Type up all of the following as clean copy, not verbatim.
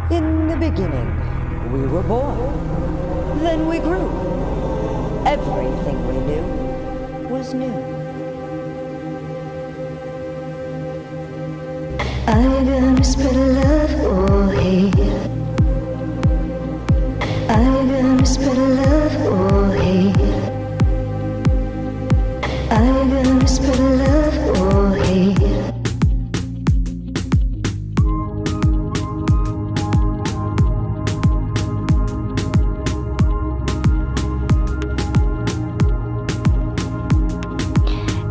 In the beginning, we were born. Then we grew. Everything we knew was new. Are you gonna spread love or hate? Are you gonna spread love or hate? Are you gonna spread love or hate?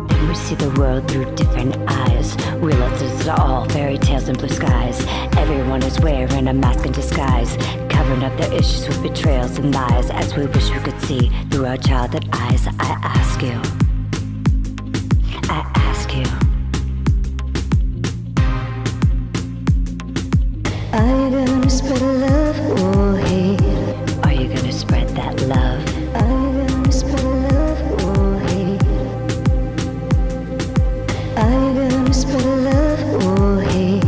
Then we see the world through different eyes. Realize it's all fairy tales and blue skies. Everyone is wearing a mask in disguise, covering up their issues with betrayals and lies. As we wish we could see through our childhood eyes, I ask you, I ask you, are you gonna spread love or hate? Are you gonna spread that love? Are you gonna spread love or hate? Are you gonna spread love or hate?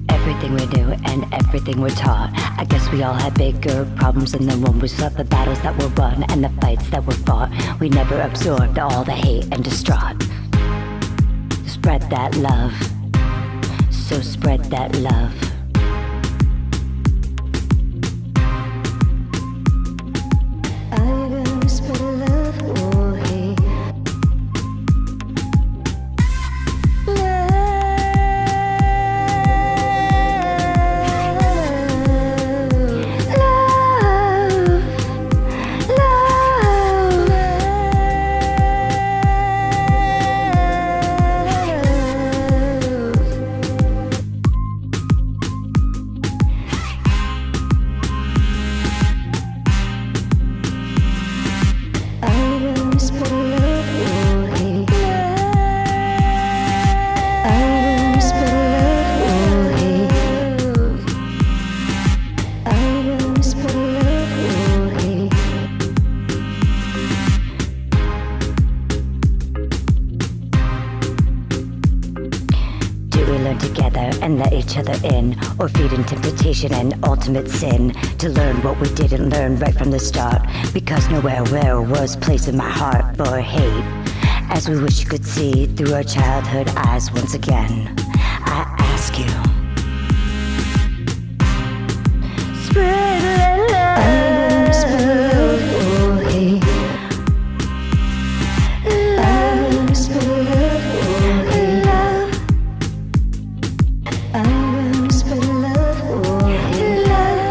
Everything we do and everything we're taught. I guess we all had bigger problems than the one we saw. The battles that were won and the fights that were fought. We never absorbed all the hate and distraught. Spread that love. So spread that love. Are you gonna spread love or hate? And let each other in, or feed into temptation and ultimate sin, to learn what we didn't learn right from the start, because nowhere was place in my heart for hate. As we wish you could see through our childhood eyes once again, I ask you, spread love. I'm gonna spread love or hate. I'm gonna spread love or hate. I'm gonna spread love or hate. Love.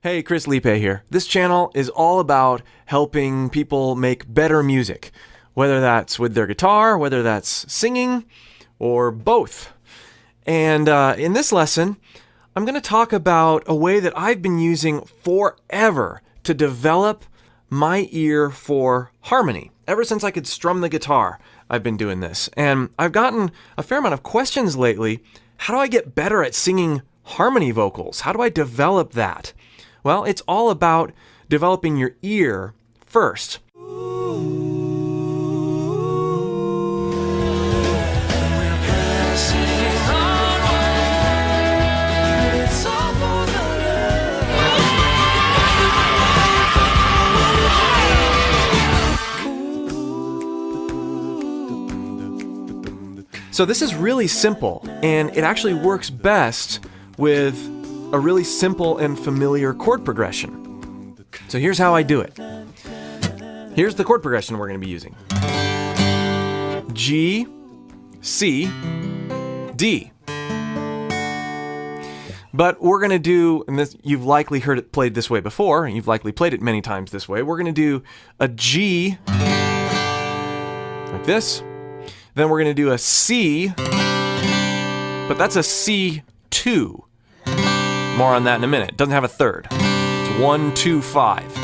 Hey, Chris Liepe here. This channel is all about helping people make better music, whether that's with their guitar, whether that's singing, or both. And in this lesson, I'm going to talk about a way that I've been using forever to develop my ear for harmony. Ever since I could strum the guitar, I've been doing this. And I've gotten a fair amount of questions lately. How do I get better at singing harmony vocals? How do I develop that? Well, it's all about developing your ear first. So this is really simple, and it actually works best with a really simple and familiar chord progression. So here's how I do it. Here's the chord progression we're going to be using. G, C, D. But we're going to do, and this, you've likely heard it played this way before, and you've likely played it many times this way. We're going to do a G like this. Then we're going to do a C, but that's a C2. More on that in a minute. It doesn't have a third. It's 1, 2, 5.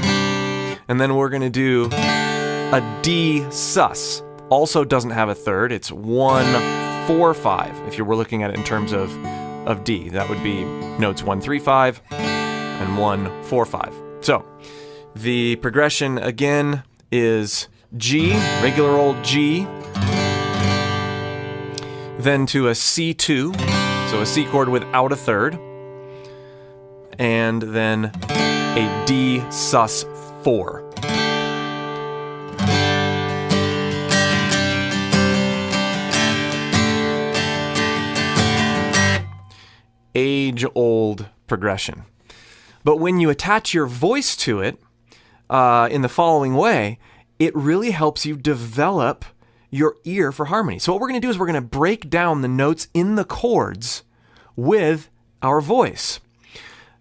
And then we're going to do a D sus. Also doesn't have a third. It's 1, 4, 5. If you were looking at it in terms of D, that would be notes 1, 3, 5 and 1, 4, 5. So the progression again is G, regular old G, then to a C2, so a C chord without a third, and then a D sus 4. Age-old progression. But when you attach your voice to it in the following way, it really helps you develop your ear for harmony. So what we're going to do is we're going to break down the notes in the chords with our voice.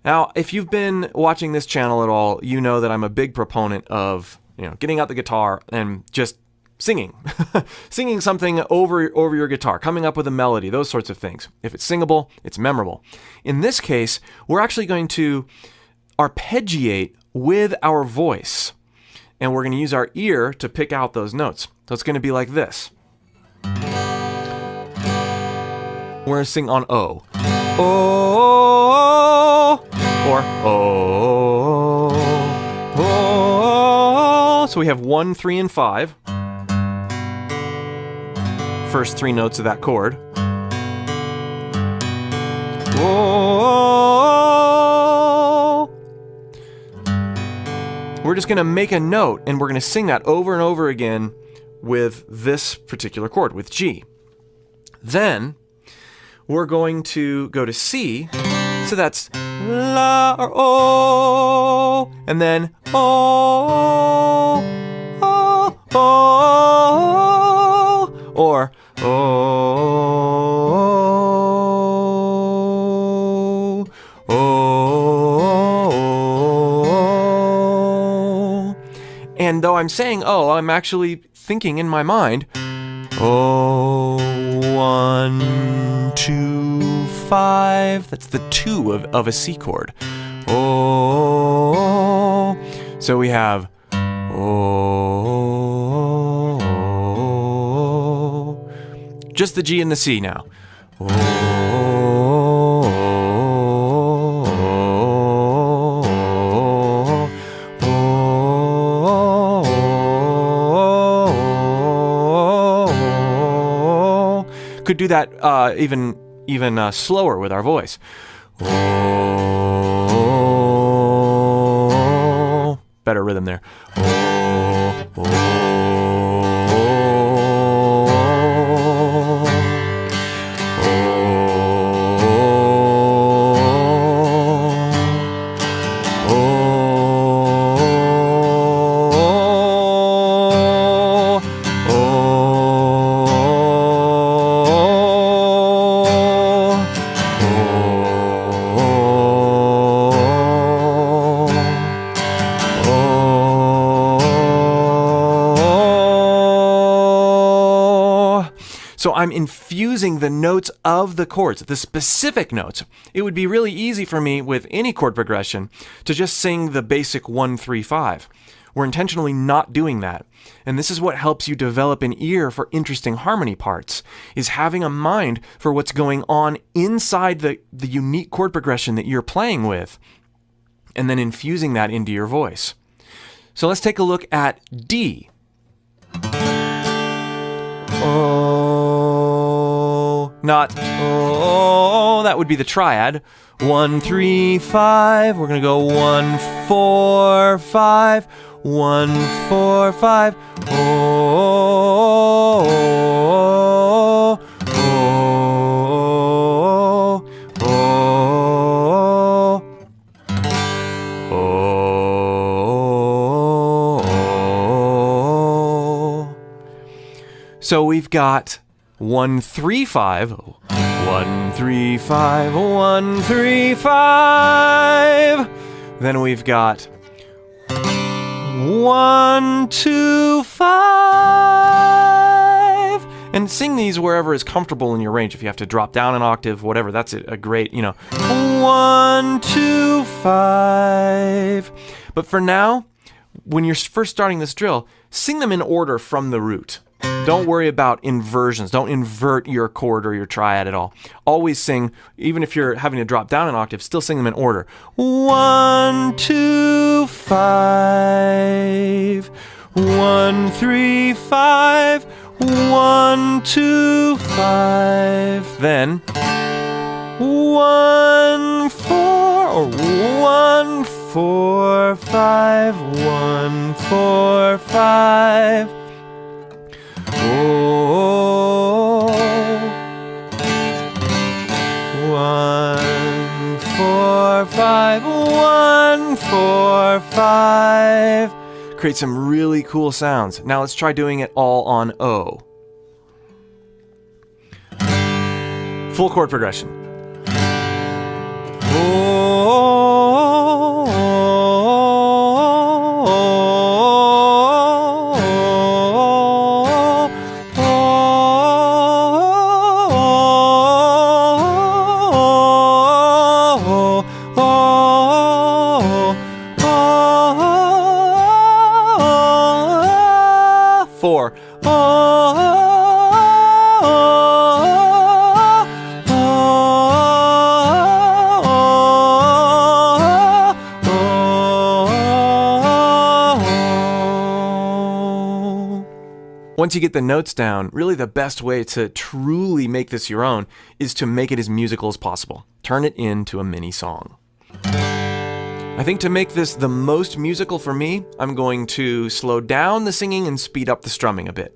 Now, if you've been watching this channel at all, you know that I'm a big proponent of, getting out the guitar and just singing. Singing something over your guitar, coming up with a melody, those sorts of things. If it's singable, it's memorable. In this case, we're actually going to arpeggiate with our voice, and we're going to use our ear to pick out those notes. So it's going to be like this. We're going to sing on O. O, or O, O. So we have 1, 3, and 5. First 3 notes of that chord. Oh, we're just going to make a note, and we're going to sing that over and over again with this particular chord, with G. Then we're going to go to C, so that's La or O, and then O, O, O, or O, O. And though I'm saying O, I'm actually thinking in my mind, O, 1, 2, 5. That's the 2 of a C chord. O. So we have O. Just the G and the C now. Could do that even slower with our voice. Better rhythm there. So I'm infusing the notes of the chords, the specific notes. It would be really easy for me with any chord progression to just sing the basic 1, 3, 5. We're intentionally not doing that. And this is what helps you develop an ear for interesting harmony parts, is having a mind for what's going on inside the unique chord progression that you're playing with, and then infusing that into your voice. So let's take a look at D. Oh, not oh, that would be the triad. 1, 3, 5. We're going to go 1, 4, 5. 1, 4, 5. Oh, oh, we've got 1 3 5. 1 3 5 1 3 5. Then we've got 1 2 5. And sing these wherever is comfortable in your range. If you have to drop down an octave, whatever, that's a great, 1 2 5. But for now, when you're first starting this drill, sing them in order from the root. Don't worry about inversions. Don't invert your chord or your triad at all. Always sing, even if you're having to drop down an octave, still sing them in order. 1 2 5 1 3 5 1 2 5. Then 1 4 or 1 4 5 1 4 5. Oh, 1 4 5 1 4 5. Create some really cool sounds. Now let's try doing it all on O. Full chord progression. Four. Once you get the notes down, really the best way to truly make this your own is to make it as musical as possible. Turn it into a mini song. I think to make this the most musical for me, I'm going to slow down the singing and speed up the strumming a bit.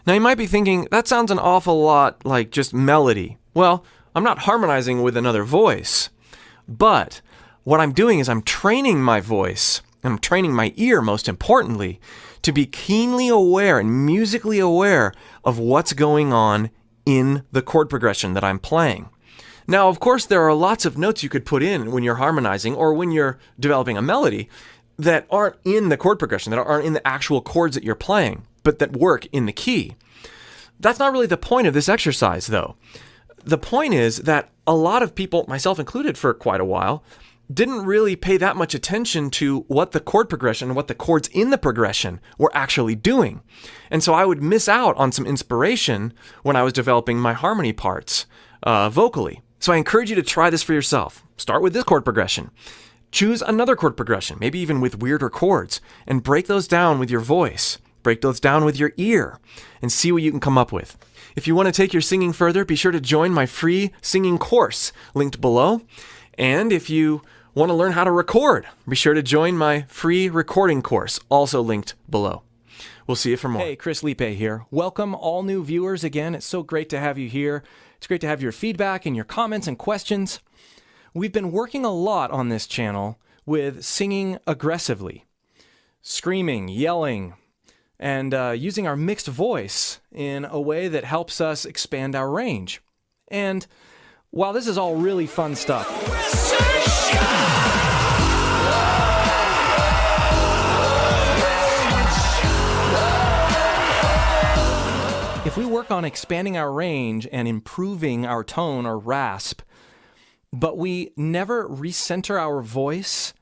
Now you might be thinking, that sounds an awful lot like just melody. Well, I'm not harmonizing with another voice, but what I'm doing is I'm training my voice, and I'm training my ear most importantly, to be keenly aware and musically aware of what's going on in the chord progression that I'm playing. Now, of course, there are lots of notes you could put in when you're harmonizing or when you're developing a melody that aren't in the chord progression, that aren't in the actual chords that you're playing, but that work in the key. That's not really the point of this exercise, though. The point is that a lot of people, myself included for quite a while, didn't really pay that much attention to what the chord progression, what the chords in the progression were actually doing. And so I would miss out on some inspiration when I was developing my harmony parts vocally. So I encourage you to try this for yourself. Start with this chord progression. Choose another chord progression, maybe even with weirder chords, and break those down with your voice. Break those down with your ear and see what you can come up with. If you want to take your singing further, be sure to join my free singing course linked below. And if you Want to learn how to record? Be sure to join my free recording course, also linked below. We'll see you for more. Hey, Chris Liepe here. Welcome all new viewers again. It's so great to have you here. It's great to have your feedback and your comments and questions. We've been working a lot on this channel with singing aggressively, screaming, yelling, and using our mixed voice in a way that helps us expand our range. And while this is all really fun stuff, if we work on expanding our range and improving our tone or rasp, but we never recenter our voice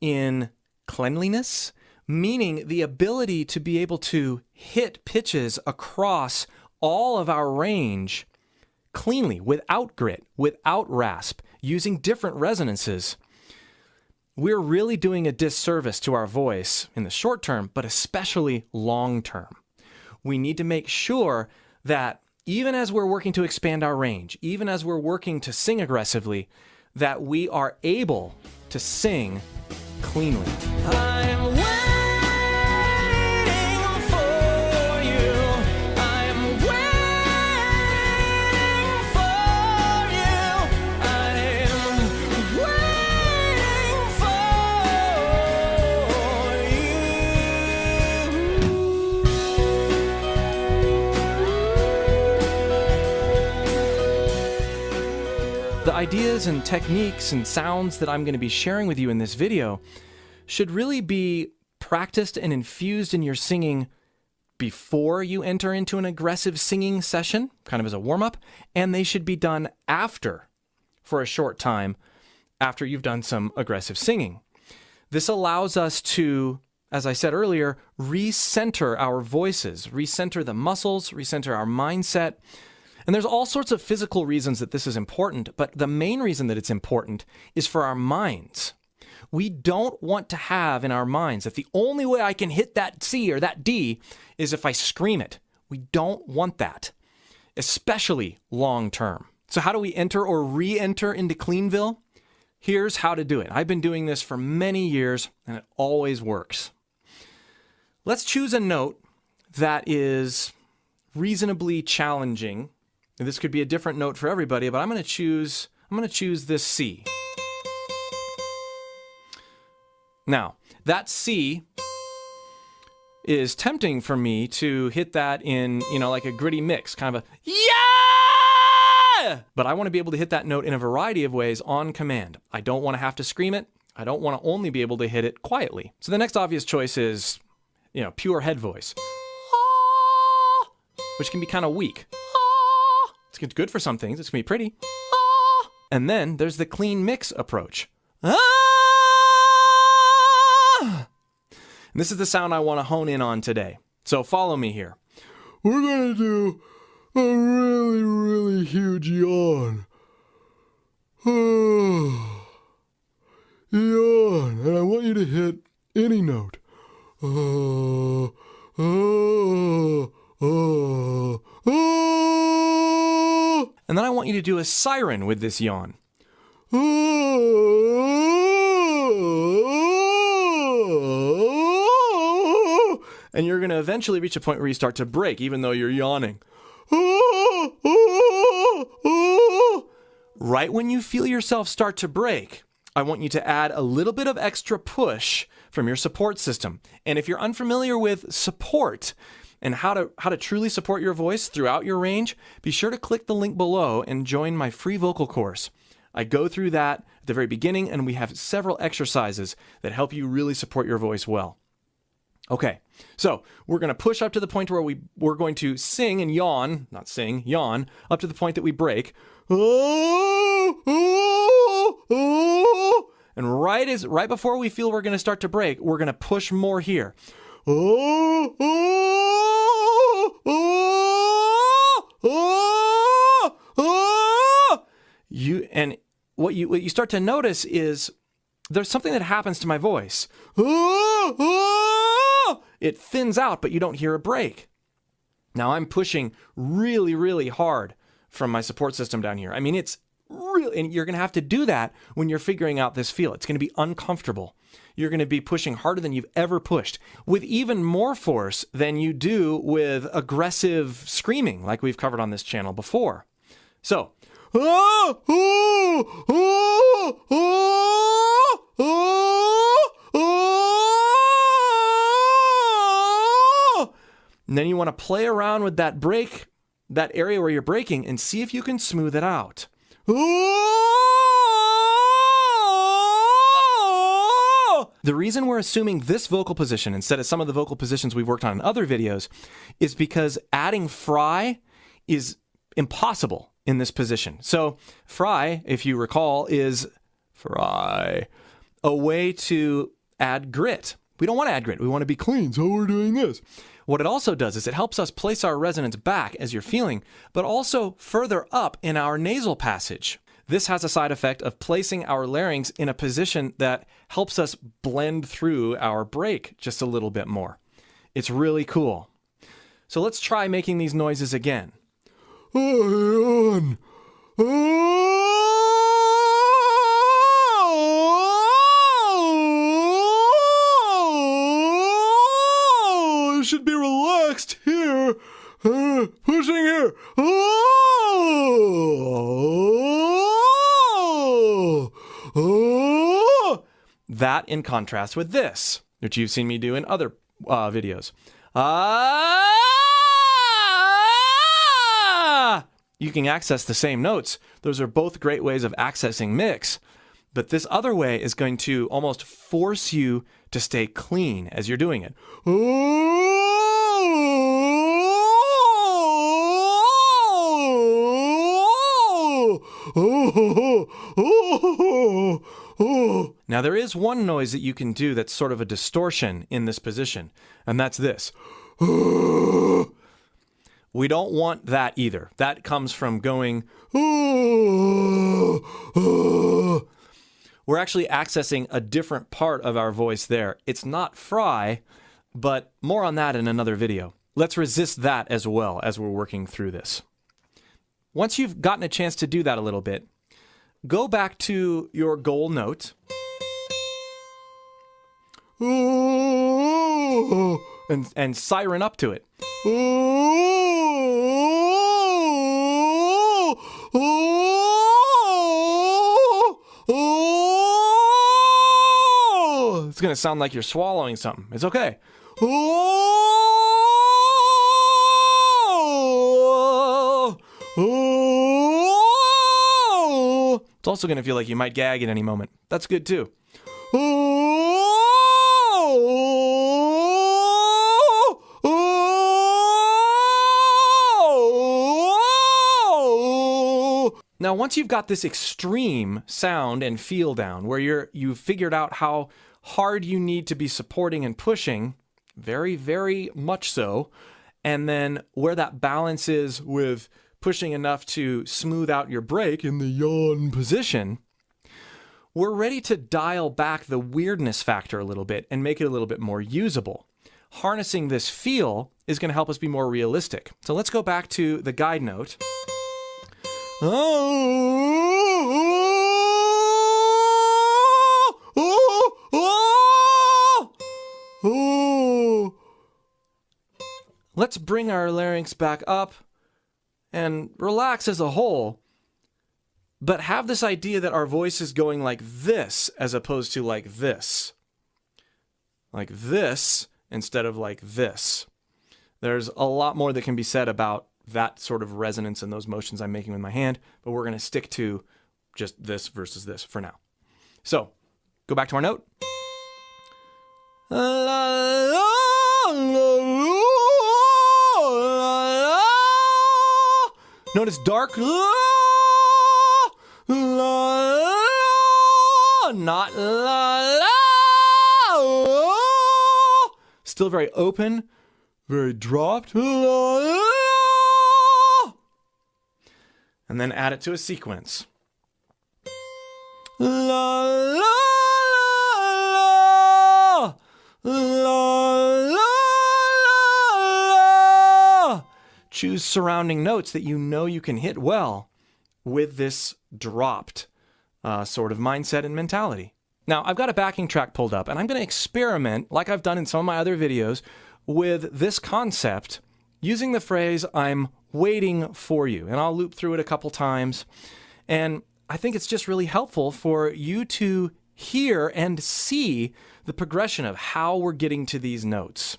in cleanliness, meaning the ability to be able to hit pitches across all of our range cleanly, without grit, without rasp, using different resonances, we're really doing a disservice to our voice in the short term, but especially long term. We need to make sure that even as we're working to expand our range, even as we're working to sing aggressively, that we are able to sing cleanly. I'm waiting for you. I'm waiting for you. I'm waiting for you. The ideas and techniques and sounds that I'm going to be sharing with you in this video should really be practiced and infused in your singing before you enter into an aggressive singing session, kind of as a warm-up, and they should be done after, for a short time, after you've done some aggressive singing. This allows us to, as I said earlier, recenter our voices, recenter the muscles, recenter our mindset. And there's all sorts of physical reasons that this is important, but the main reason that it's important is for our minds. We don't want to have in our minds that the only way I can hit that C or that D is if I scream it. We don't want that, especially long term. So how do we enter or re-enter into Cleanville? Here's how to do it. I've been doing this for many years, and it always works. Let's choose a note that is reasonably challenging. This could be a different note for everybody, but I'm going to choose this C. Now, that C is tempting for me to hit that in, like a gritty mix, kind of a yeah! But I want to be able to hit that note in a variety of ways on command. I don't want to have to scream it. I don't want to only be able to hit it quietly. So the next obvious choice is, pure head voice, which can be kind of weak. It's good for some things. It's going to be pretty. And then there's the clean mix approach. And this is the sound I want to hone in on today. So follow me here. We're going to do a really, really huge yawn. Yawn. And I want you to hit any note. And then I want you to do a siren with this yawn. And you're going to eventually reach a point where you start to break, even though you're yawning. Right when you feel yourself start to break, I want you to add a little bit of extra push from your support system. And if you're unfamiliar with support and how to truly support your voice throughout your range, be sure to click the link below and join my free vocal course. I go through that at the very beginning, and we have several exercises that help you really support your voice well. Okay, so we're going to push up to the point where we're going to sing and yawn, not sing, yawn, up to the point that we break. And right before we feel we're going to start to break, we're going to push more here. What you start to notice is there's something that happens to my voice. It thins out, but you don't hear a break. Now I'm pushing really, really hard from my support system down here. I mean, it's really, and you're going to have to do that when you're figuring out this feel. It's going to be uncomfortable. You're going to be pushing harder than you've ever pushed, with even more force than you do with aggressive screaming like we've covered on this channel before. So, and then you want to play around with that break, that area where you're breaking, and see if you can smooth it out. The reason we're assuming this vocal position instead of some of the vocal positions we've worked on in other videos is because adding fry is impossible in this position. So fry, if you recall, is fry, a way to add grit. We don't want to add grit. We want to be clean, so we're doing this. What it also does is it helps us place our resonance back as you're feeling, but also further up in our nasal passage. This has a side effect of placing our larynx in a position that helps us blend through our break just a little bit more. It's really cool. So let's try making these noises again. Should be relaxed here, pushing here. That in contrast with this, which you've seen me do in other videos. You can access the same notes. Those are both great ways of accessing mix. But this other way is going to almost force you to stay clean as you're doing it. Now there is one noise that you can do that's sort of a distortion in this position, and that's this. We don't want that either. That comes from going. We're actually accessing a different part of our voice there. It's not fry, but more on that in another video. Let's resist that as well as we're working through this. Once you've gotten a chance to do that a little bit, go back to your goal note and siren up to it. It's going to sound like you're swallowing something. It's okay. It's also going to feel like you might gag at any moment. That's good too. Now, once you've got this extreme sound and feel down, where you've figured out how hard you need to be supporting and pushing, very, very much so, and then where that balance is with pushing enough to smooth out your break in the yawn position, we're ready to dial back the weirdness factor a little bit and make it a little bit more usable. Harnessing this feel is going to help us be more realistic. So let's go back to the guide note. Let's bring our larynx back up and relax as a whole, but have this idea that our voice is going like this as opposed to like this. Like this instead of like this. There's a lot more that can be said about that sort of resonance and those motions I'm making with my hand, but we're going to stick to just this versus this for now. So, go back to our note. Note it's dark. Not still very open, very dropped. And then add it to a sequence. La la la la la la. Choose surrounding notes that you know you can hit well, with this dropped sort of mindset and mentality. Now, I've got a backing track pulled up, and I'm going to experiment, like I've done in some of my other videos, with this concept using the phrase, I'm waiting for you. And I'll loop through it a couple times. And I think it's just really helpful for you to hear and see the progression of how we're getting to these notes.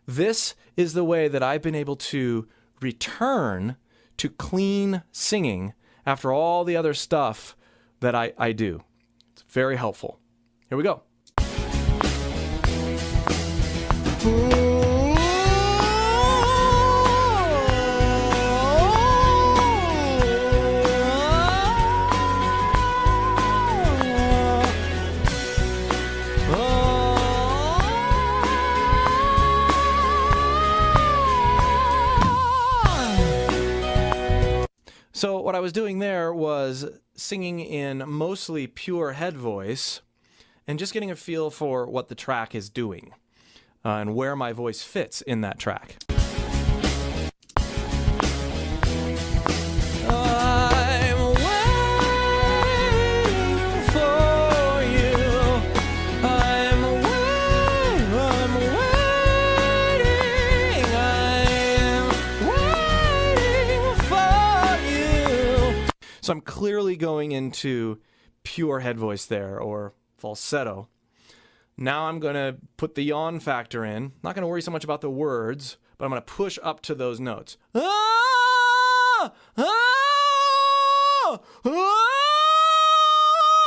This is the way that I've been able to return to clean singing after all the other stuff that I do. It's very helpful. Here we go. So what I was doing there was singing in mostly pure head voice and just getting a feel for what the track is doing and where my voice fits in that track. So I'm clearly going into pure head voice there, or falsetto. Now I'm going to put the yawn factor in. Not going to worry so much about the words, but I'm going to push up to those notes. Ah! Ah!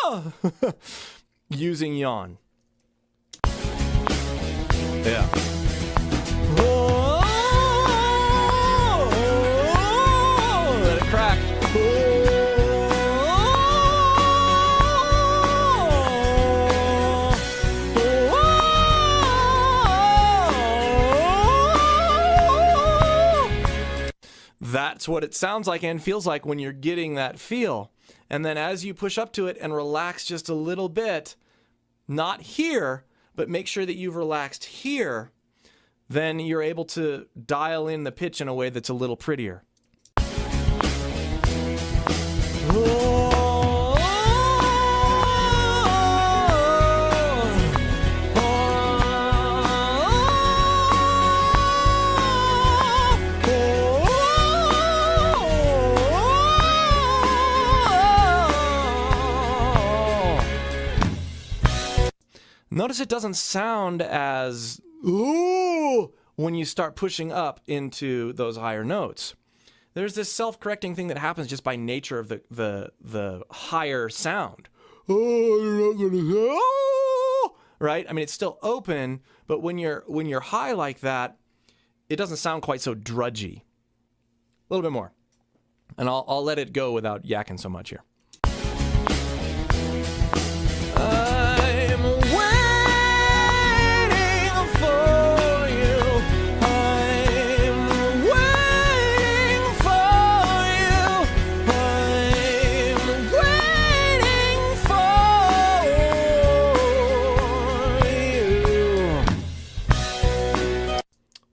Ah! Using yawn. Yeah. Let it crack. That's what it sounds like and feels like when you're getting that feel. And then as you push up to it and relax just a little bit, not here, but make sure that you've relaxed here, then you're able to dial in the pitch in a way that's a little prettier. Notice it doesn't sound as ooh when you start pushing up into those higher notes. There's this self-correcting thing that happens just by nature of the higher sound. Oh, right? I mean, it's still open, but when you're high like that, it doesn't sound quite so drudgy. A little bit more, and I'll let it go without yakking so much here.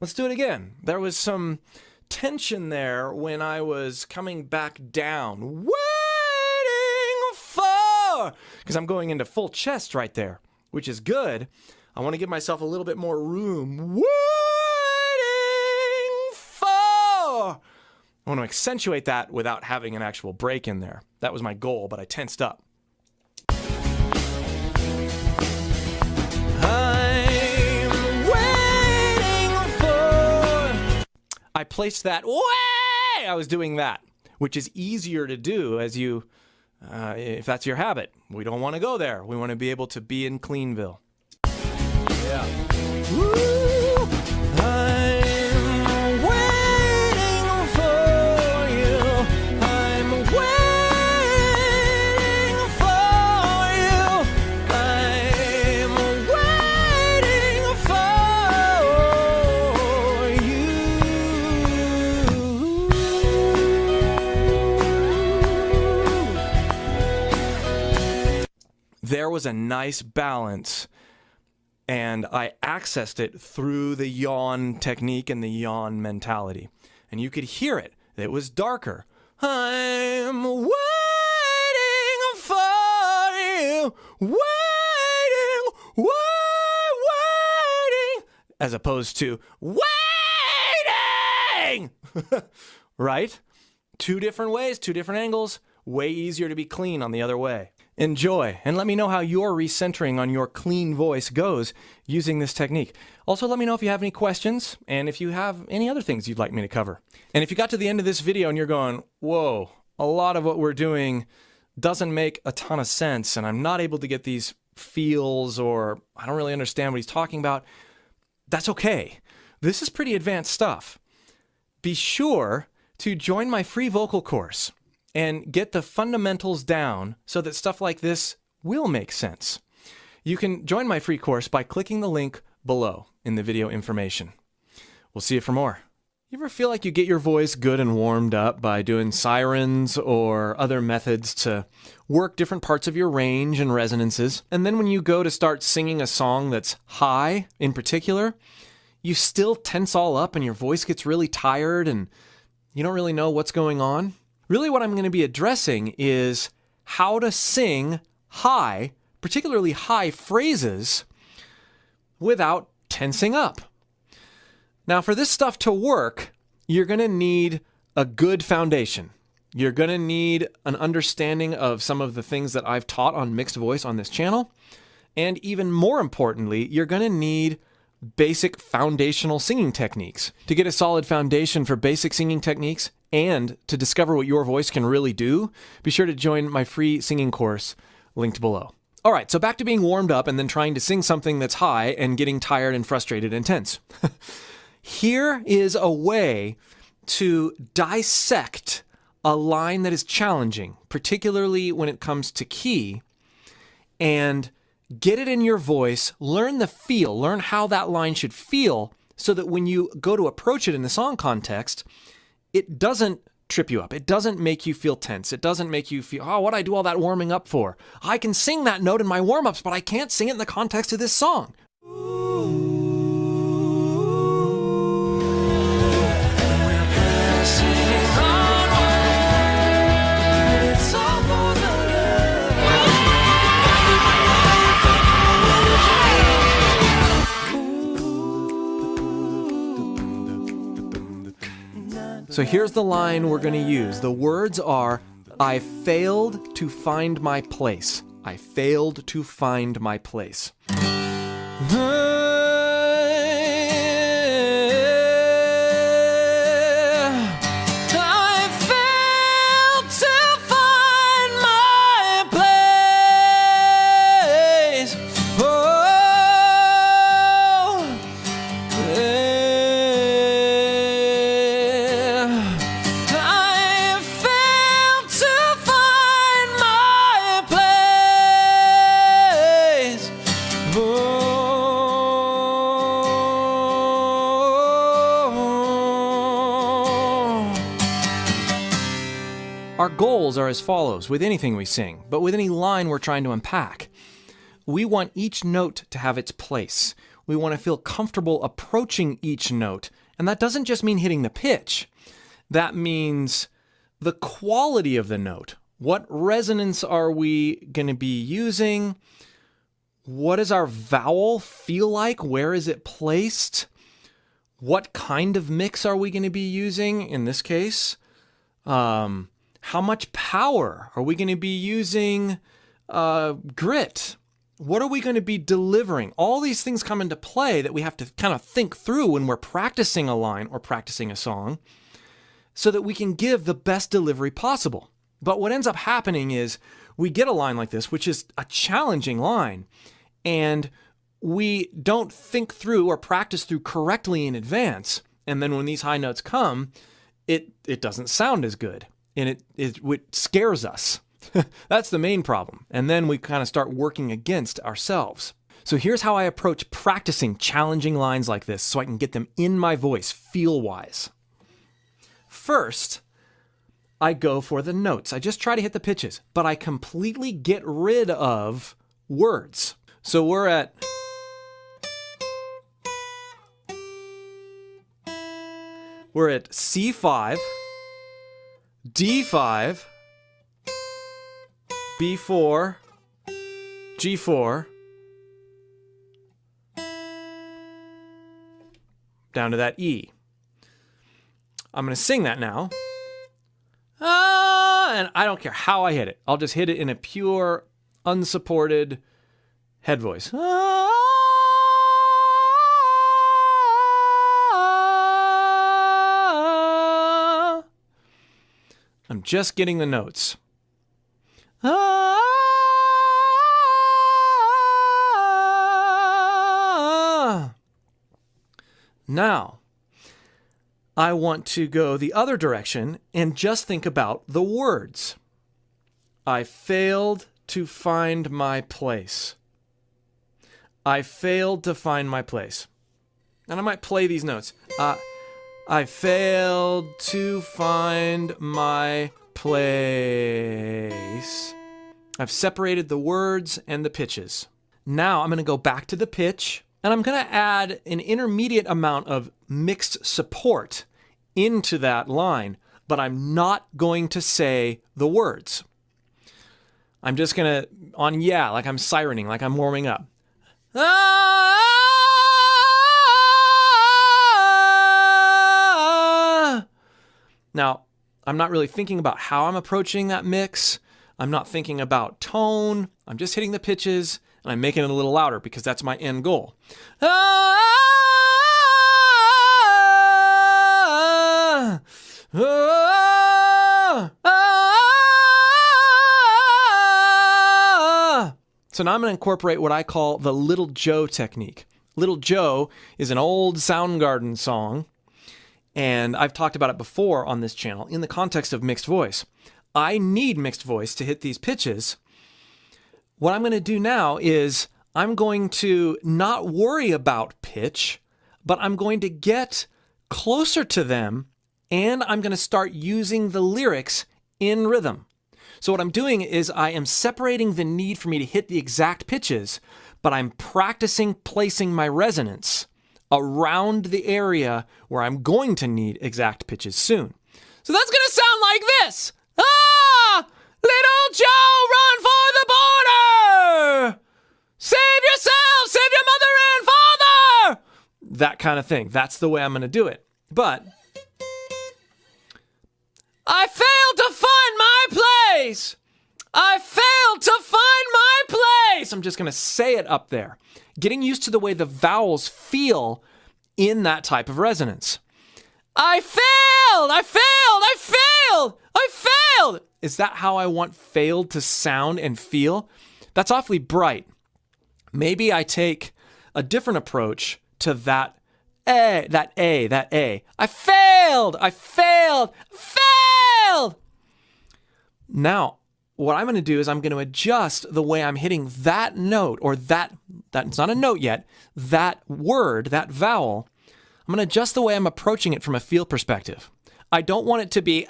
Let's do it again. There was some tension there when I was coming back down. Waiting for... Because I'm going into full chest right there, which is good. I want to give myself a little bit more room. Waiting for... I want to accentuate that without having an actual break in there. That was my goal, but I tensed up. I placed that way. I was doing that, which is easier to do as you, if that's your habit. We don't want to go there. We want to be able to be in Cleanville. Yeah. Woo! I'm waiting for you. I'm waiting for you. I'm waiting for you. There was a nice balance, and I accessed it through the yawn technique and the yawn mentality. And you could hear it. It was darker. I'm waiting for you, waiting, waiting, as opposed to waiting, right? Two different ways, two different angles, way easier to be clean on the other way. Enjoy, and let me know how your recentering on your clean voice goes using this technique. Also, let me know if you have any questions and if you have any other things you'd like me to cover. And if you got to the end of this video and you're going, whoa, a lot of what we're doing doesn't make a ton of sense and I'm not able to get these feels, or I don't really understand what he's talking about, that's okay. This is pretty advanced stuff. Be sure to join my free vocal course and get the fundamentals down so that stuff like this will make sense. You can join my free course by clicking the link below in the video information. We'll see you for more. You ever feel like you get your voice good and warmed up by doing sirens or other methods to work different parts of your range and resonances, and then when you go to start singing a song that's high in particular, you still tense all up and your voice gets really tired and you don't really know what's going on? Really what I'm going to be addressing is how to sing high, particularly high phrases, without tensing up. Now for this stuff to work, you're going to need a good foundation. You're going to need an understanding of some of the things that I've taught on mixed voice on this channel. And even more importantly, you're going to need basic foundational singing techniques. To get a solid foundation for basic singing techniques and to discover what your voice can really do, be sure to join my free singing course linked below. All right, so back to being warmed up and then trying to sing something that's high and getting tired and frustrated and tense. Here is a way to dissect a line that is challenging, particularly when it comes to key, and get it in your voice, learn the feel, learn how that line should feel so that when you go to approach it in the song context, it doesn't trip you up. It doesn't make you feel tense. It doesn't make you feel, oh, what'd I do all that warming up for? I can sing that note in my warm-ups, but I can't sing it in the context of this song. So here's the line we're going to use. The words are, I failed to find my place. I failed to find my place. Our goals are as follows with anything we sing, but with any line we're trying to unpack. We want each note to have its place. We want to feel comfortable approaching each note, and that doesn't just mean hitting the pitch. That means the quality of the note. What resonance are we going to be using? What does our vowel feel like? Where is it placed? What kind of mix are we going to be using in this case? How much power? Are we going to be using grit? What are we going to be delivering? All these things come into play that we have to kind of think through when we're practicing a line or practicing a song so that we can give the best delivery possible. But what ends up happening is we get a line like this, which is a challenging line, and we don't think through or practice through correctly in advance. And then when these high notes come, it doesn't sound as good. And it scares us. That's the main problem. And then we kind of start working against ourselves. So here's how I approach practicing challenging lines like this so I can get them in my voice feel-wise. First, I go for the notes. I just try to hit the pitches, but I completely get rid of words. So we're at C5. D5, B4, G4, down to that E. I'm going to sing that now. And I don't care how I hit it. I'll just hit it in a pure, unsupported head voice. I'm just getting the notes. Now, I want to go the other direction and just think about the words. I failed to find my place. I failed to find my place. And I might play these notes. I failed to find my place. I've separated the words and the pitches. Now I'm going to go back to the pitch, and I'm going to add an intermediate amount of mixed support into that line, but I'm not going to say the words. I'm just going to, like I'm sirening, like I'm warming up. Now, I'm not really thinking about how I'm approaching that mix. I'm not thinking about tone. I'm just hitting the pitches, and I'm making it a little louder because that's my end goal. So now I'm going to incorporate what I call the Little Joe technique. Little Joe is an old Soundgarden song, and I've talked about it before on this channel in the context of mixed voice. I need mixed voice to hit these pitches. What I'm going to do now is I'm going to not worry about pitch, but I'm going to get closer to them, and I'm going to start using the lyrics in rhythm. So what I'm doing is I am separating the need for me to hit the exact pitches, but I'm practicing placing my resonance around the area where I'm going to need exact pitches soon. So that's going to sound like this. Little Joe, run for the border! Save yourself, save your mother and father! That kind of thing. That's the way I'm going to do it. But I failed to find my place. I failed to find my place. I'm just going to say it up there. Getting used to the way the vowels feel in that type of resonance. I failed. I failed. I failed. I failed. Is that how I want failed to sound and feel? That's awfully bright. Maybe I take a different approach to that A. I failed. I failed. Failed. Now, what I'm going to do is I'm going to adjust the way I'm hitting that note, or that's not a note yet, that word, that vowel. I'm going to adjust the way I'm approaching it from a feel perspective. I don't want it to be,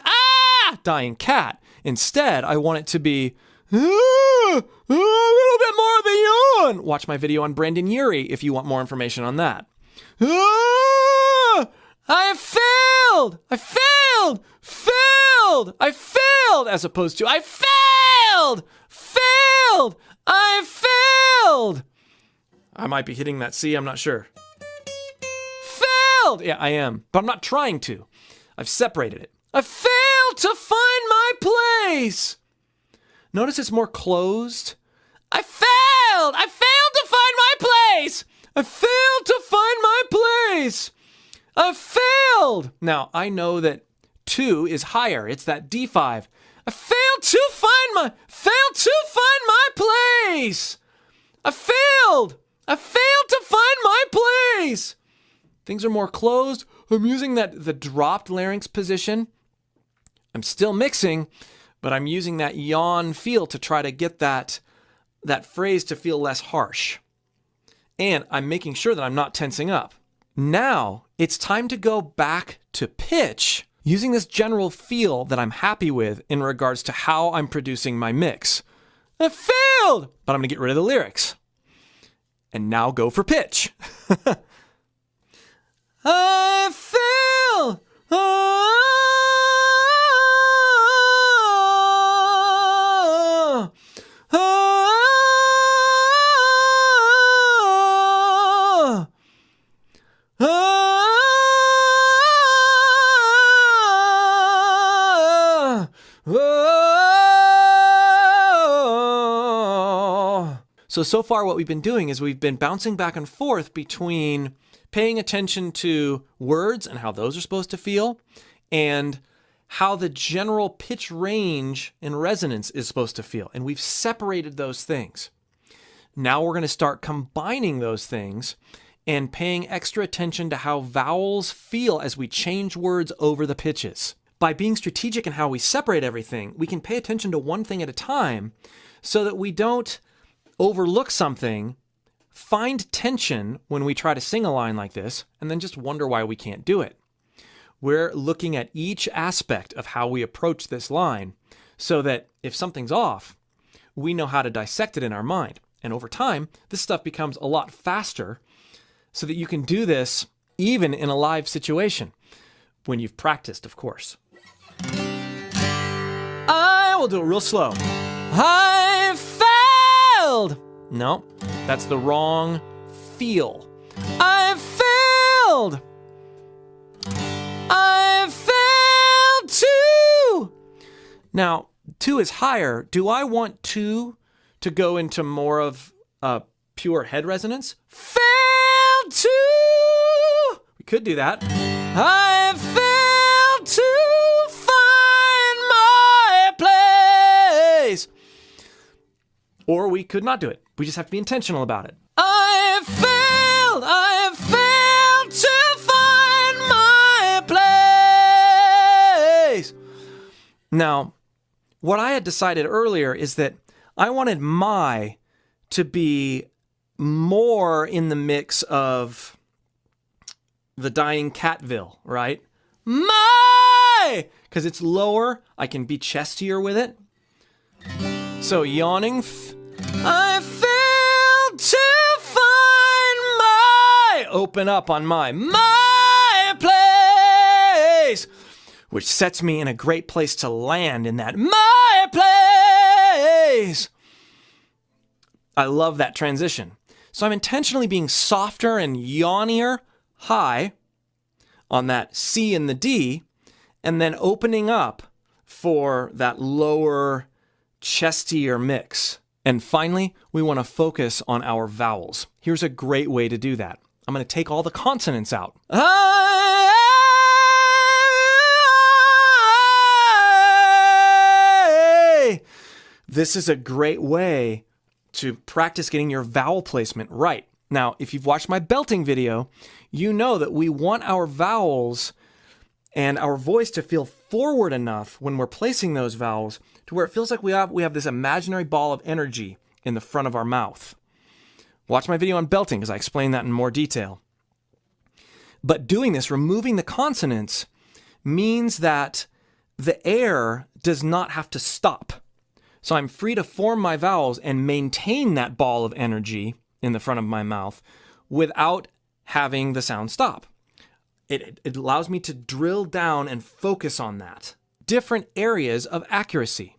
dying cat. Instead, I want it to be, a little bit more of the yawn. Watch my video on Brandon Urie if you want more information on that. I failed. I failed. Failed. I failed. As opposed to I failed. Failed. I failed. I might be hitting that C. I'm not sure. Failed. Yeah, I am. But I'm not trying to. I've separated it. I failed to find my place. Notice it's more closed. I failed. I failed to find my place. I failed to find my place. I failed. Now, I know that 2 is higher. It's that D5. I failed to find my place. I failed. I failed to find my place. Things are more closed. I'm using the dropped larynx position. I'm still mixing, but I'm using that yawn feel to try to get that phrase to feel less harsh. And I'm making sure that I'm not tensing up. Now, it's time to go back to pitch using this general feel that I'm happy with in regards to how I'm producing my mix. I failed, but I'm going to get rid of the lyrics. And now go for pitch. I failed. So far what we've been doing is we've been bouncing back and forth between paying attention to words and how those are supposed to feel, and how the general pitch range and resonance is supposed to feel. And we've separated those things. Now we're going to start combining those things and paying extra attention to how vowels feel as we change words over the pitches. By being strategic in how we separate everything, we can pay attention to one thing at a time so that we don't overlook something, find tension when we try to sing a line like this, and then just wonder why we can't do it. We're looking at each aspect of how we approach this line so that if something's off, we know how to dissect it in our mind. And over time, this stuff becomes a lot faster so that you can do this even in a live situation, when you've practiced, of course. I will do it real slow. I failed. No, that's the wrong feel. I failed. I failed too. Now, 2 is higher. Do I want 2 to go into more of a pure head resonance? Failed to. We could do that. I failed to find my place. Or we could not do it. We just have to be intentional about it. I failed to find my place. Now, what I had decided earlier is that I wanted my to be more in the mix of the Dying Catville, right? My! Because it's lower, I can be chestier with it. So yawning, I failed to find my, open up on my place, which sets me in a great place to land in that my place. I love that transition. So I'm intentionally being softer and yawnier high on that C and the D, and then opening up for that lower, chestier mix. And finally, we want to focus on our vowels. Here's a great way to do that. I'm going to take all the consonants out. This is a great way to practice getting your vowel placement right. Now, if you've watched my belting video, you know that we want our vowels and our voice to feel forward enough when we're placing those vowels to where it feels like we have this imaginary ball of energy in the front of our mouth. Watch my video on belting because I explain that in more detail. But doing this, removing the consonants, means that the air does not have to stop. So I'm free to form my vowels and maintain that ball of energy in the front of my mouth without having the sound stop. It allows me to drill down and focus on that. Different areas of accuracy: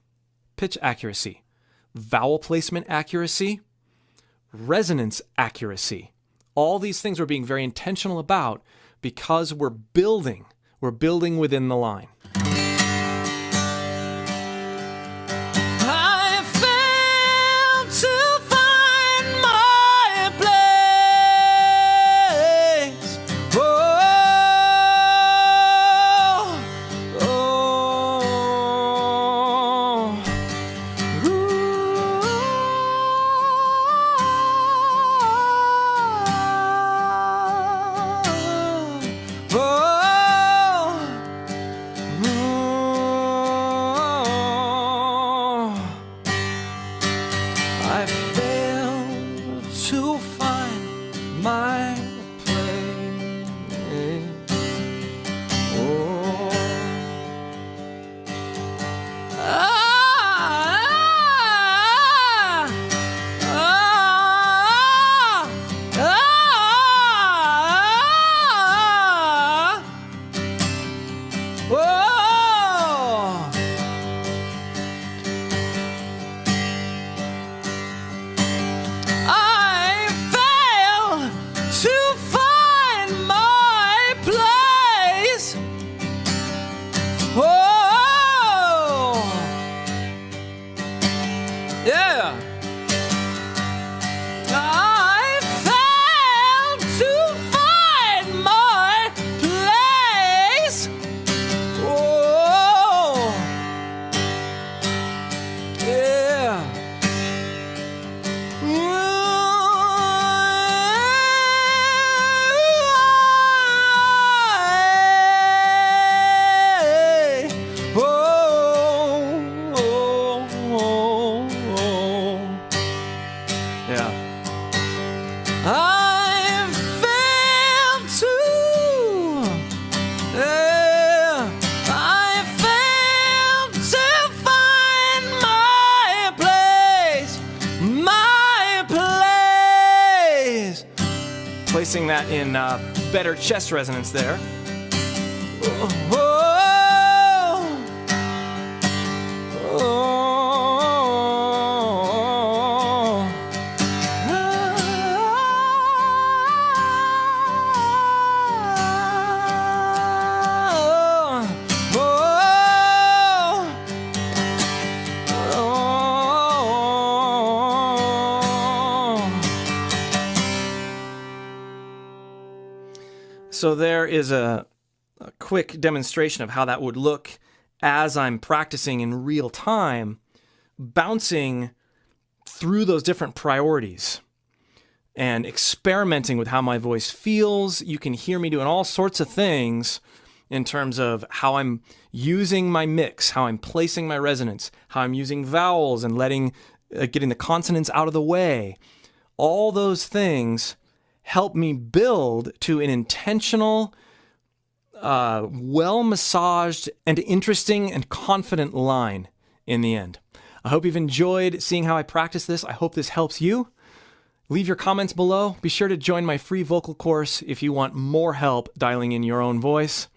pitch accuracy, vowel placement accuracy, resonance accuracy. All these things we're being very intentional about because we're building within the line. sing that in better chest resonance there. Oh, so there is a quick demonstration of how that would look as I'm practicing in real time, bouncing through those different priorities and experimenting with how my voice feels. You can hear me doing all sorts of things in terms of how I'm using my mix, how I'm placing my resonance, how I'm using vowels and getting the consonants out of the way. All those things help me build to an intentional, well-massaged and interesting and confident line in the end. I hope you've enjoyed seeing how I practice this. I hope this helps you. Leave your comments below. Be sure to join my free vocal course if you want more help dialing in your own voice.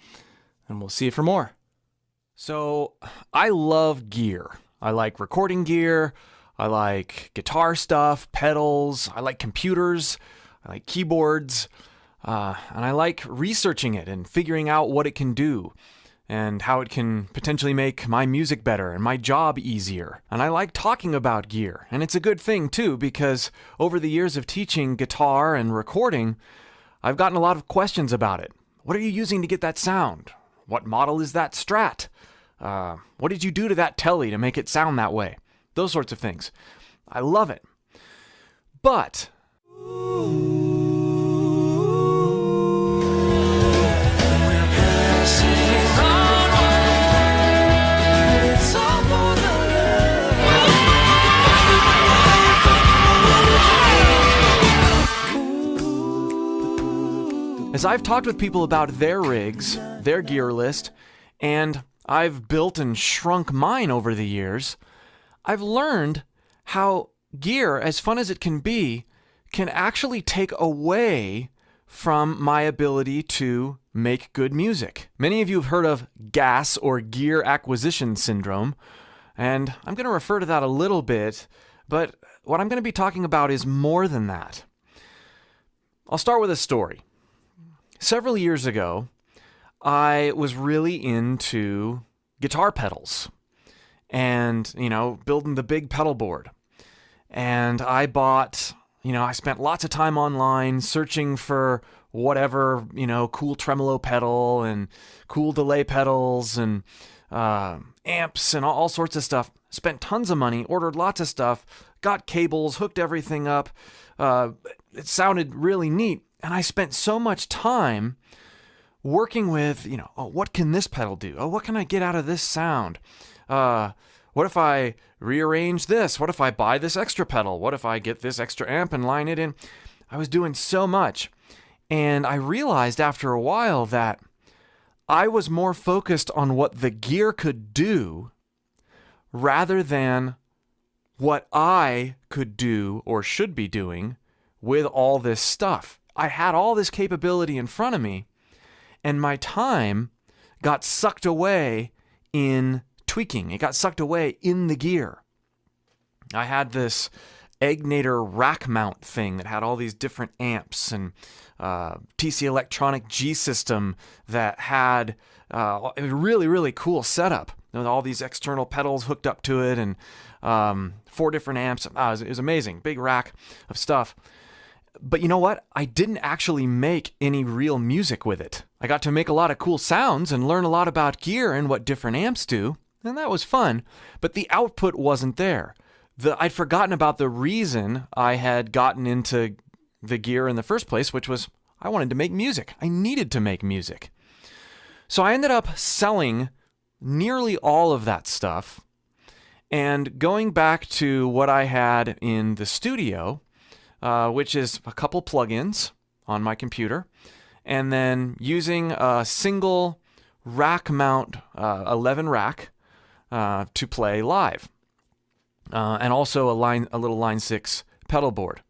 And we'll see you for more. So, I love gear. I like recording gear. I like guitar stuff, pedals. I like computers. I like keyboards. And I like researching it and figuring out what it can do and how it can potentially make my music better and my job easier. And I like talking about gear. And it's a good thing too, because over the years of teaching guitar and recording, I've gotten a lot of questions about it. What are you using to get that sound? What model is that Strat? What did you do to that Telly to make it sound that way? Those sorts of things. I love it. But as I've talked with people about their rigs, their gear list, and I've built and shrunk mine over the years, I've learned how gear, as fun as it can be, can actually take away from my ability to make good music. Many of you have heard of GAS, or gear acquisition syndrome, and I'm going to refer to that a little bit, but what I'm going to be talking about is more than that. I'll start with a story. Several years ago, I was really into guitar pedals and, building the big pedal board. And I bought, I spent lots of time online searching for whatever, cool tremolo pedal and cool delay pedals and amps and all sorts of stuff. Spent tons of money, ordered lots of stuff, got cables, hooked everything up. It sounded really neat. And I spent so much time working with, what can this pedal do? Oh, what can I get out of this sound? What if I rearrange this? What if I buy this extra pedal? What if I get this extra amp and line it in? I was doing so much. And I realized after a while that I was more focused on what the gear could do rather than what I could do or should be doing with all this stuff. I had all this capability in front of me, and my time got sucked away in tweaking. It got sucked away in the gear. I had this Egnator rack mount thing that had all these different amps, and TC Electronic G system that had a really, really cool setup with all these external pedals hooked up to it, and 4 different amps. It was amazing. Big rack of stuff. But you know what? I didn't actually make any real music with it. I got to make a lot of cool sounds and learn a lot about gear and what different amps do, and that was fun, but the output wasn't there. I'd forgotten about the reason I had gotten into the gear in the first place, which was I wanted to make music. I needed to make music. So I ended up selling nearly all of that stuff and going back to what I had in the studio, which is a couple plugins on my computer, and then using a single rack mount 11 rack to play live, and also a little Line 6 pedal board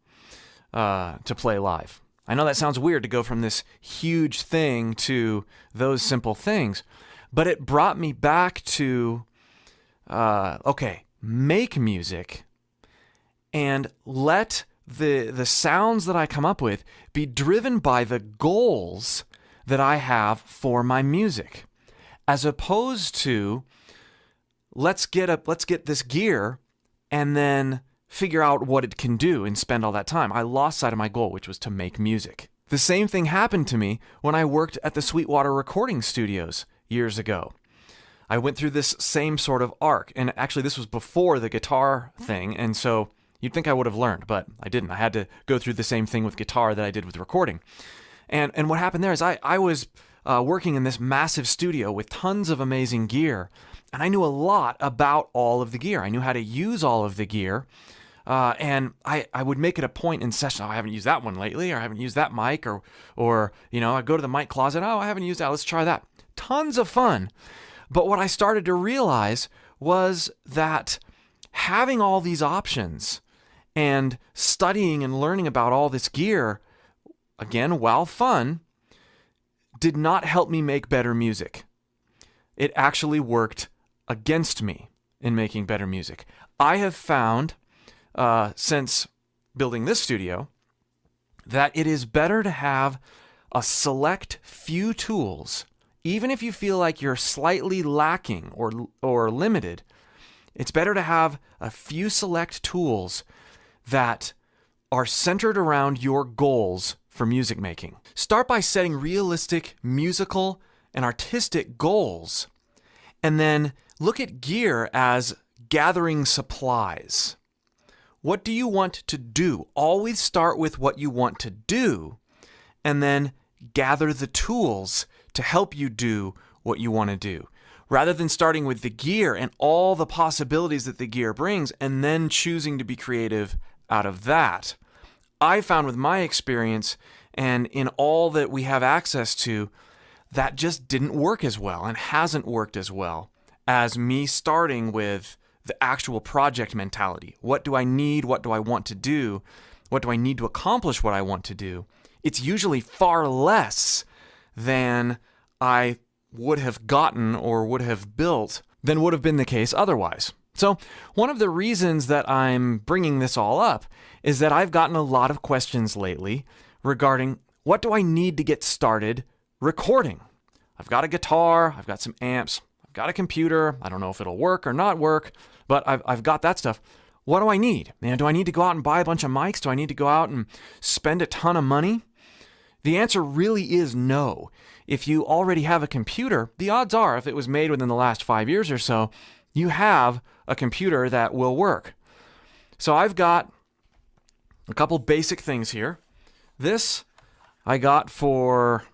to play live. I know that sounds weird to go from this huge thing to those simple things, but it brought me back to, okay, make music and let the sounds that I come up with be driven by the goals that I have for my music, as opposed to let's get this gear and then figure out what it can do and spend all that time. I lost sight of my goal, which was to make music. The same thing happened to me when I worked at the Sweetwater recording studios years ago. I went through this same sort of arc, and actually this was before the guitar thing, and so you'd think I would have learned, but I didn't. I had to go through the same thing with guitar that I did with recording. And what happened there is I was working in this massive studio with tons of amazing gear, and I knew a lot about all of the gear. I knew how to use all of the gear, and I would make it a point in session, oh, I haven't used that one lately, or I haven't used that mic, or I'd go to the mic closet, oh, I haven't used that, let's try that. Tons of fun. But what I started to realize was that having all these options and studying and learning about all this gear, again, while fun, did not help me make better music. It actually worked against me in making better music. I have found, since building this studio, that it is better to have a select few tools, even if you feel like you're slightly lacking or limited. It's better to have a few select tools that are centered around your goals for music making. Start by setting realistic musical and artistic goals, and then look at gear as gathering supplies. What do you want to do? Always start with what you want to do, and then gather the tools to help you do what you want to do, rather than starting with the gear and all the possibilities that the gear brings and then choosing to be creative out of that. I found with my experience and in all that we have access to, that just didn't work as well and hasn't worked as well as me starting with the actual project mentality. What do I need? What do I want to do? What do I need to accomplish what I want to do? It's usually far less than I would have gotten or would have built than would have been the case otherwise. So one of the reasons that I'm bringing this all up is that I've gotten a lot of questions lately regarding what do I need to get started recording? I've got a guitar, I've got some amps, I've got a computer. I don't know if it'll work or not work, but I've got that stuff. What do I need? Man, do I need to go out and buy a bunch of mics? Do I need to go out and spend a ton of money? The answer really is no. If you already have a computer, the odds are, if it was made within the last 5 years or so, you have a computer that will work. So I've got a couple basic things here. This I got for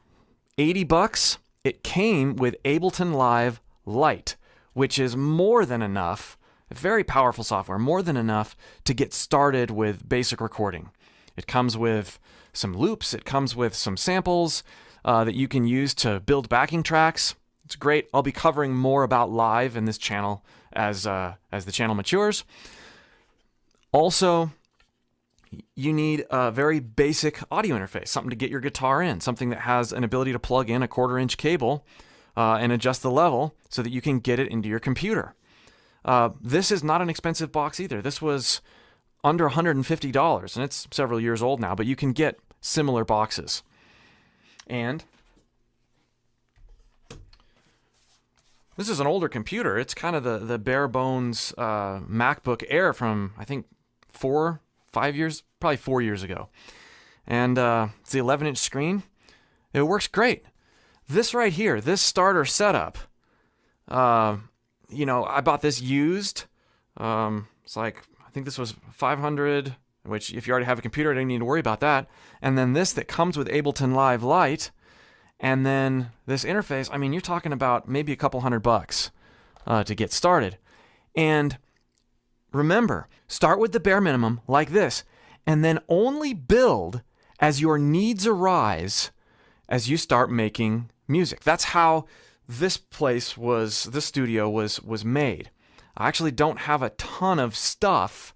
$80. It came with Ableton Live Lite, which is more than enough, very powerful software, more than enough to get started with basic recording. It comes with some loops, it comes with some samples that you can use to build backing tracks. It's great. I'll be covering more about Live in this channel as the channel matures. Also, you need a very basic audio interface, something to get your guitar in, something that has an ability to plug in a 1/4-inch cable and adjust the level so that you can get it into your computer. This is not an expensive box either. This was under $150, and it's several years old now, but you can get similar boxes. And this is an older computer. It's kind of the bare bones MacBook Air from, I think, 5 years, probably 4 years ago. And it's the 11-inch screen. It works great. This right here, this starter setup, I bought this used. It's like, I think this was $500, which if you already have a computer, I don't need to worry about that. And then this that comes with Ableton Live Lite, and then this interface, I mean, you're talking about maybe a couple $100 to get started. And remember, start with the bare minimum like this, and then only build as your needs arise as you start making music. That's how this studio was made. I actually don't have a ton of stuff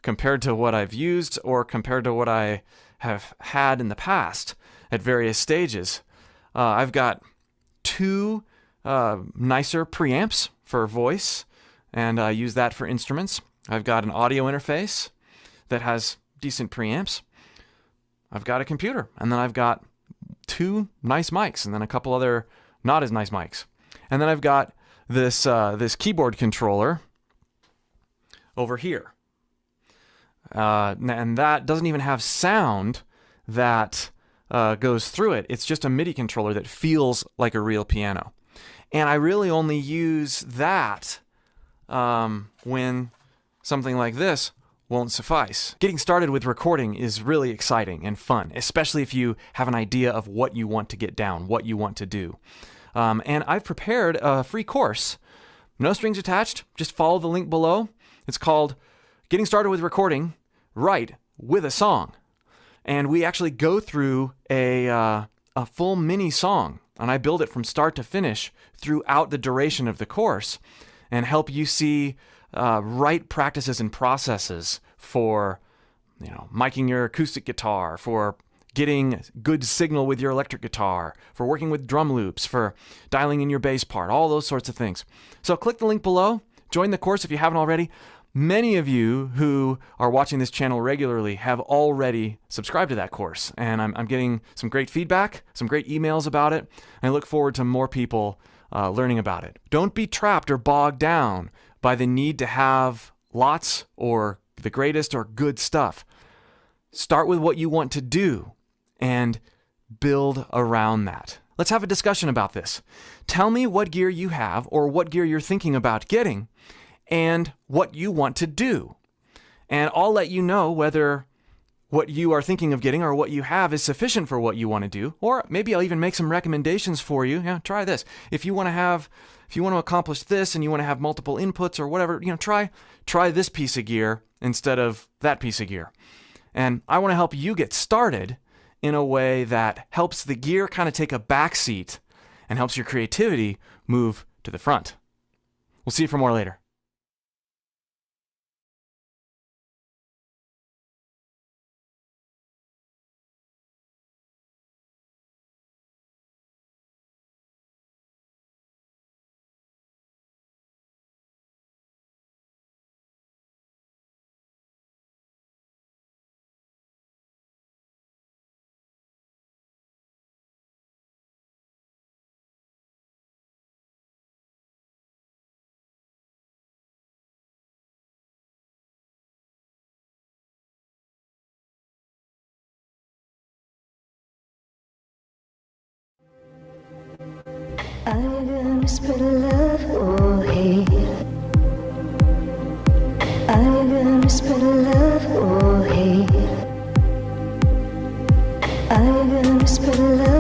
compared to what I've used or compared to what I have had in the past at various stages. I've got 2 nicer preamps for voice, and I use that for instruments. I've got an audio interface that has decent preamps. I've got a computer, and then I've got 2 nice mics, and then a couple other not as nice mics. And then I've got this keyboard controller over here. And that doesn't even have sound that goes through it. It's just a MIDI controller that feels like a real piano. And I really only use that when something like this won't suffice. Getting started with recording is really exciting and fun, especially if you have an idea of what you want to get down, what you want to do. And I've prepared a free course, no strings attached, just follow the link below. It's called Getting Started with Recording, Write with a Song. And we actually go through a full mini song, and I build it from start to finish throughout the duration of the course and help you see right practices and processes for, miking your acoustic guitar, for getting good signal with your electric guitar, for working with drum loops, for dialing in your bass part, all those sorts of things. So click the link below, join the course if you haven't already. Many of you who are watching this channel regularly have already subscribed to that course, and I'm getting some great feedback, some great emails about it, and I look forward to more people learning about it. Don't be trapped or bogged down by the need to have lots or the greatest or good stuff. Start with what you want to do and build around that. Let's have a discussion about this. Tell me what gear you have or what gear you're thinking about getting and what you want to do. And I'll let you know whether what you are thinking of getting or what you have is sufficient for what you want to do, or maybe I'll even make some recommendations for you. Try this. If you want to accomplish this and you want to have multiple inputs or whatever, try this piece of gear instead of that piece of gear. And I want to help you get started in a way that helps the gear kind of take a back seat and helps your creativity move to the front. We'll see you for more later. Are you gonna spread love or hate? Are you gonna spread love or hate? Are you gonna spread love?